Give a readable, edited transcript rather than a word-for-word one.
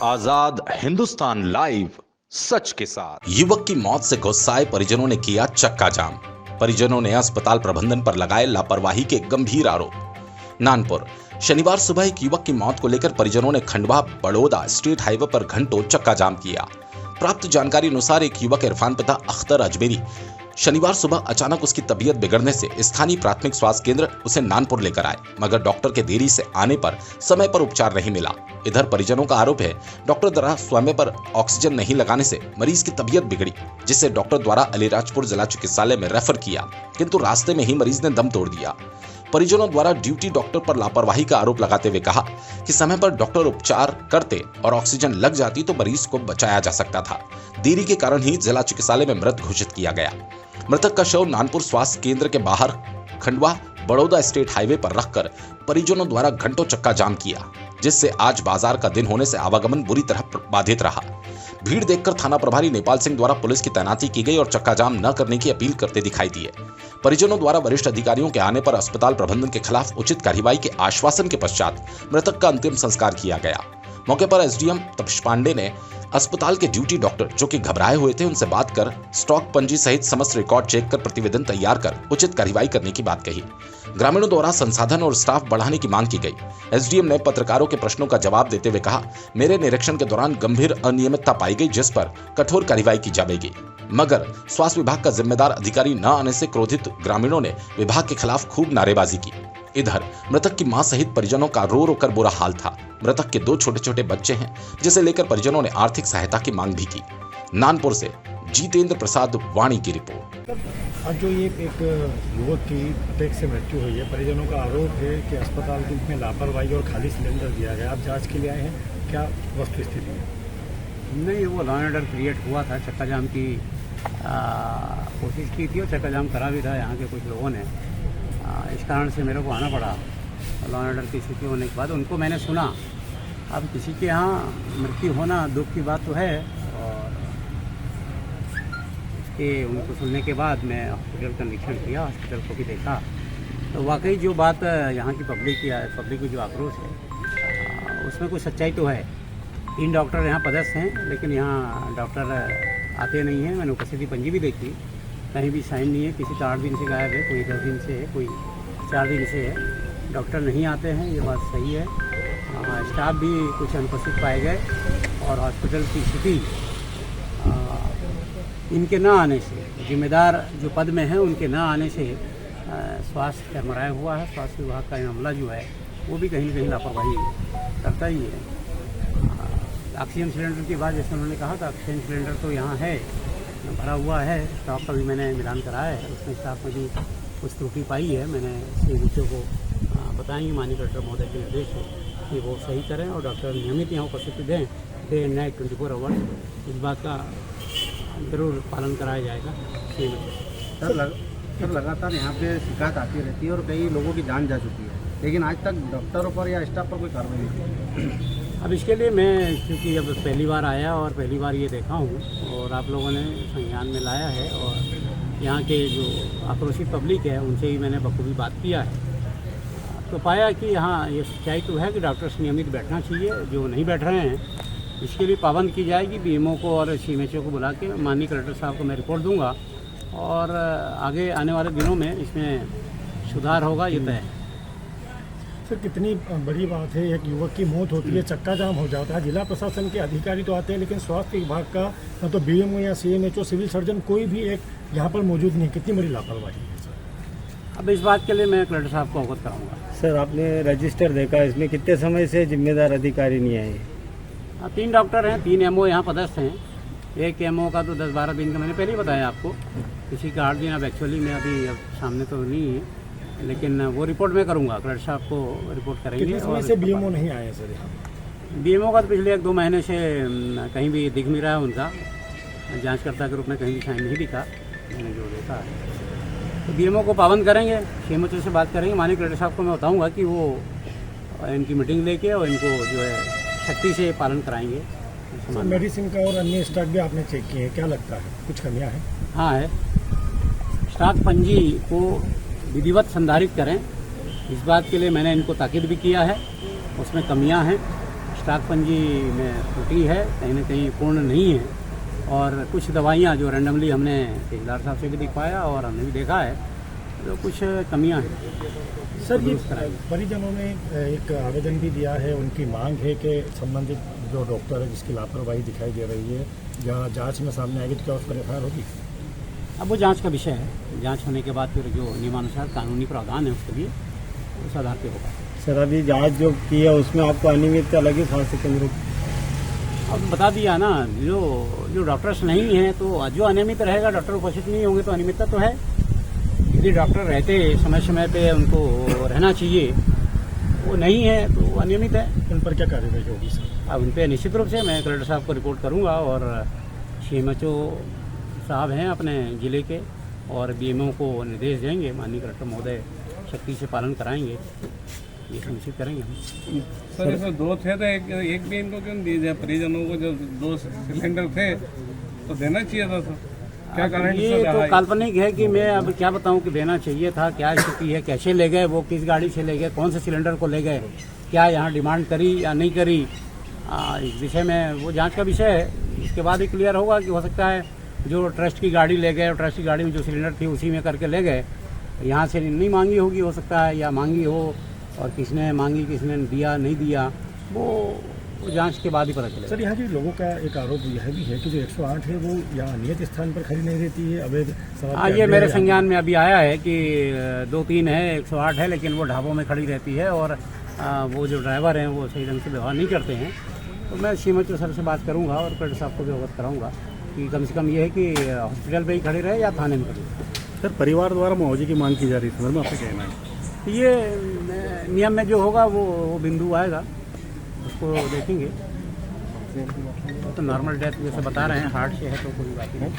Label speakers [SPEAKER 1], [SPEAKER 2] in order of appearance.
[SPEAKER 1] आजाद Hindustan live, सच के साथ।
[SPEAKER 2] युवक की मौत से गुस्साए परिजनों ने किया चक्का जाम। परिजनों ने अस्पताल प्रबंधन पर लगाए लापरवाही के गंभीर आरोप। नानपुर, शनिवार सुबह एक युवक की मौत को लेकर परिजनों ने खंडवा बड़ौदा स्टेट हाईवे पर घंटों चक्का जाम किया। प्राप्त जानकारी अनुसार एक युवक इरफान पिता अख्तर अजमेरी शनिवार सुबह अचानक उसकी तबीयत बिगड़ने से स्थानीय प्राथमिक स्वास्थ्य केंद्र उसे नानपुर लेकर आए, मगर डॉक्टर के देरी से आने पर समय पर उपचार नहीं मिला। इधर परिजनों का आरोप है डॉक्टर द्वारा समय पर ऑक्सीजन नहीं लगाने से मरीज की तबीयत बिगड़ी, जिससे डॉक्टर द्वारा अलीराजपुर जिला चिकित्सालय में रेफर किया, किंतु रास्ते में ही मरीज ने दम तोड़ दिया। परिजनों द्वारा ड्यूटी डॉक्टर पर लापरवाही का आरोप लगाते हुए कहा कि समय पर डॉक्टर उपचार करते और ऑक्सीजन लग जाती तो मरीज को बचाया जा सकता था। देरी के कारण ही जिला चिकित्सालय में मृत घोषित किया गया। मृतक का शव नानपुर स्वास्थ्य केंद्र के बाहर खंडवा बड़ौदा स्टेट हाईवे पर रखकर परिजनों द्वारा घंटों चक्का जाम किया, जिससे आज बाजार का दिन होने से आवागमन बुरी तरह बाधित रहा। भीड़ देखकर थाना प्रभारी नेपाल सिंह द्वारा पुलिस की तैनाती की गई और चक्का जाम न करने की अपील करते दिखाई दिए। परिजनों द्वारा वरिष्ठ अधिकारियों के आने पर अस्पताल प्रबंधन के खिलाफ उचित कार्रवाई के आश्वासन के पश्चात मृतक का अंतिम संस्कार किया गया। मौके पर एसडीएम तपश पांडे ने अस्पताल के ड्यूटी डॉक्टर जो कि घबराए हुए थे उनसे बात कर स्टॉक पंजी सहित समस्त रिकॉर्ड चेक कर प्रतिवेदन तैयार कर उचित कार्रवाई करने की बात कही। ग्रामीणों द्वारा संसाधन और स्टाफ बढ़ाने की मांग की गई। एसडीएम ने पत्रकारों के प्रश्नों का जवाब देते हुए कहा, मेरे निरीक्षण के दौरान गंभीर अनियमितता पाई गई, जिस पर कठोर कार्रवाई की जाएगी, मगर स्वास्थ्य विभाग का जिम्मेदार अधिकारी न आने से क्रोधित ग्रामीणों ने विभाग के खिलाफ खूब नारेबाजी की। इधर मृतक की मां सहित परिजनों का रो रो कर बुरा हाल था। मृतक के 2 छोटे छोटे बच्चे हैं, जिसे लेकर परिजनों ने आर्थिक सहायता की मांग भी की। नानपुर से जितेंद्र प्रसाद वाणी की रिपोर्ट।
[SPEAKER 3] आज जो ये एक युवक की अटैक से मृत्यु हुई है, परिजनों का आरोप है कि अस्पताल में लापरवाही और खाली सिलेंडर दिया गया। आप जांच के लिए आए हैं, क्या वस्तु स्थिति है?
[SPEAKER 4] नहीं, वो लॉ एंड ऑर्डर क्रिएट हुआ था, चक्का जाम की कोशिश की थी और चक्का जाम करा भी था यहाँ के कुछ लोगों ने। इस कारण से मेरे को आना पड़ा। लॉ एंड ऑर्डर की स्थिति होने के बाद उनको मैंने सुना। अब किसी के यहाँ मृत्यु होना दुख की बात तो है, और इसके उनको सुनने के बाद मैं हॉस्पिटल का निरीक्षण किया, हॉस्पिटल को भी देखा, तो वाकई जो बात यहाँ की पब्लिक की जो आक्रोश है उसमें कुछ सच्चाई तो है। 3 डॉक्टर यहाँ पदस्थ हैं, लेकिन यहाँ डॉक्टर आते नहीं हैं। मैंने उपस्थिति पंजी भी देखी, कहीं भी साइन नहीं है। किसी का 8 दिन से गायब है, कोई 10 दिन से है, कोई 4 दिन से है। डॉक्टर नहीं आते हैं, ये बात सही है। स्टाफ भी कुछ अनुपस्थित पाए गए और हॉस्पिटल की स्थिति इनके न आने से, जिम्मेदार जो पद में हैं उनके न आने से स्वास्थ्य चरमराया हुआ है। स्वास्थ्य विभाग का मामला जो है वो भी कहीं न कहीं लापरवाही करता ही है। ऑक्सीजन सिलेंडर की बात जैसे उन्होंने कहा था, ऑक्सीजन सिलेंडर तो यहाँ है, भरा हुआ है। स्टॉक का भी मैंने मिलान कराया है, उसमें स्टाफ में भी कुछ त्रुटि पाई है। मैंने सीएमएचओ को बताएंगे, माननीय कलेक्टर महोदय के निर्देश है कि वो सही करें और डॉक्टर नियमित यहाँ उपस्थिति दें, डे एंड नाइट 24 आवर्स। इस बात का जरूर पालन कराया जाएगा।
[SPEAKER 5] सर लगातार यहाँ पे शिकायत आती रहती है और कई लोगों की जान जा चुकी है, लेकिन आज तक डॉक्टरों पर या स्टाफ पर कोई कार्रवाई नहीं की।
[SPEAKER 4] अब इसके लिए मैं, क्योंकि अब पहली बार आया और पहली बार ये देखा हूँ और आप लोगों ने संज्ञान में लाया है, और यहाँ के जो आक्रोशित पब्लिक है उनसे ही मैंने बखूबी बात किया है, तो पाया कि हाँ, ये सच्चाई तो है कि डॉक्टर्स नियमित बैठना चाहिए। जो नहीं बैठ रहे हैं इसके लिए पाबंद की जाएगी। बीएमओ को और सीएमएचओ को बुला के माननीय कलेक्टर साहब को मैं रिपोर्ट दूंगा, और आगे आने वाले दिनों में इसमें सुधार होगा, ये तय है।
[SPEAKER 3] सर, कितनी बड़ी बात है, एक युवक की मौत होती है, चक्का जाम हो जाता है। जिला प्रशासन के अधिकारी तो आते हैं, लेकिन स्वास्थ्य विभाग का न तो बीएमओ या सीएमएचओ, सिविल सर्जन, कोई भी एक यहाँ पर मौजूद नहीं। कितनी बड़ी लापरवाही है सर?
[SPEAKER 4] अब इस बात के लिए मैं कलेक्टर साहब को अवगत कराऊंगा।
[SPEAKER 5] सर, आपने रजिस्टर देखा, इसमें कितने समय से जिम्मेदार अधिकारी नहीं आए?
[SPEAKER 4] 3 डॉक्टर हैं, 3 एमओ यहाँ पदस्थ हैं। एक एमओ का तो 10-12 दिन का मैंने पहले ही बताया आपको, किसी का 8 दिन। अब एक्चुअली में अभी अब सामने तो नहीं है, लेकिन वो रिपोर्ट मैं करूँगा, कलेक्टर साहब को रिपोर्ट करेंगे।
[SPEAKER 3] कितने समय से बीएमओ नहीं आए सर यहाँ?
[SPEAKER 4] बीएमओ का तो पिछले 1-2 महीने से कहीं भी दिख नहीं रहा है उनका। जांचकर्ता के रूप में कहीं भी साइन नहीं दिखा, मैंने जो देखा है। तो बीएमओ को पाबंद करेंगे, सीएमएचओ से बात करेंगे। माननीय कलेक्टर साहब को मैं बताऊँगा कि वो इनकी मीटिंग लेके और इनको जो है सख्ती से पालन कराएंगे।
[SPEAKER 3] मेडिसिन का और अन्य स्टॉक भी आपने चेक किए हैं, क्या लगता है कुछ कमियाँ हैं?
[SPEAKER 4] हाँ है, स्टॉक पंजी को विधिवत संधारित करें, इस बात के लिए मैंने इनको ताकीद भी किया है। उसमें कमियां हैं, स्टॉक पंजी में त्रुटि है, कहीं ना कहीं पूर्ण नहीं है, और कुछ दवाइयाँ जो रैंडमली हमने तहसीलदार साहब से भी दिखवाया और हमने भी देखा है तो कुछ कमियाँ हैं।
[SPEAKER 3] सर, ये परिजनों ने एक आवेदन भी दिया है, उनकी मांग है कि संबंधित जो डॉक्टर है जिसकी लापरवाही दिखाई दे रही है, जहाँ जांच में सामने आएगी तो क्या उस पर एफआईआर होगी?
[SPEAKER 4] अब वो जांच का विषय है, जांच होने के बाद फिर जो नियमानुसार कानूनी प्रावधान है उसके लिए उस आधार पर होगा।
[SPEAKER 5] सर, अभी जाँच जो की है उसमें आपको अनियमितता लगी स्वास्थ्य केंद्र?
[SPEAKER 4] अब बता दिया ना, जो डॉक्टर्स नहीं हैं तो जो अनियमित रहेगा, डॉक्टर उपस्थित नहीं होंगे तो अनियमितता तो है। यदि डॉक्टर रहते समय समय पे उनको रहना चाहिए, वो नहीं है तो वो अनियमित है।
[SPEAKER 3] उन पर क्या कार्रवाई होगी सर?
[SPEAKER 4] अब उन पर निश्चित रूप से मैं कलेक्टर साहब को रिपोर्ट करूंगा और CMHO साहब हैं अपने ज़िले के और BMO को निर्देश देंगे, माननीय कलेक्टर महोदय सख्ती से पालन कराएंगे, ये सुनिश्चित करेंगे हम।
[SPEAKER 6] सर इसमें 2 थे तो एक भी इनको क्यों नहीं दिए जाए? परिजनों को जो 2 सिलेंडर थे तो देना चाहिए था सर, क्या कारण?
[SPEAKER 4] ये तो काल्पनिक है कि मैं अब क्या बताऊं कि देना चाहिए था, क्या स्थिति है, कैसे ले गए, वो किस गाड़ी से ले गए, कौन से सिलेंडर को ले गए, क्या यहाँ डिमांड करी या नहीं करी, इस विषय में वो जांच का विषय है। इसके बाद ही क्लियर होगा कि हो सकता है जो ट्रस्ट की गाड़ी ले गए और ट्रस्ट की गाड़ी में जो सिलेंडर थी उसी में करके ले गए, यहाँ से नहीं मांगी होगी हो सकता है, या मांगी हो और किसने मांगी, किसने दिया नहीं दिया, वो जांच के बाद ही पता चलेगा।
[SPEAKER 3] सर, यहाँ जो लोगों का एक आरोप यह भी है कि जो 108 है वो यहाँ नियत स्थान पर खड़ी नहीं रहती है, अवैध शराब
[SPEAKER 4] हाँ,
[SPEAKER 3] के
[SPEAKER 4] ये
[SPEAKER 3] अड्डे
[SPEAKER 4] मेरे
[SPEAKER 3] हैं।
[SPEAKER 4] संज्ञान में अभी आया है कि 2-3 है, 108 है, लेकिन वो ढाबों में खड़ी रहती है और वो जो ड्राइवर हैं वो सही ढंग से व्यवहार नहीं करते हैं। तो मैं CMHO सर से बात करूँगा और कलेक्टर साहब को भी अवगत कराऊँगा कि कम से कम ये है कि हॉस्पिटल पर ही खड़ी रहे या थाने में खड़ी रहे।
[SPEAKER 5] सर, परिवार द्वारा मुआवजे की मांग की जा रही है, आपका कहना है?
[SPEAKER 4] ये नियम में जो होगा वो बिंदु आएगा, उसको देखेंगे। तो नॉर्मल डेथ जैसे बता रहे हैं, हार्ट से है तो कोई बात नहीं।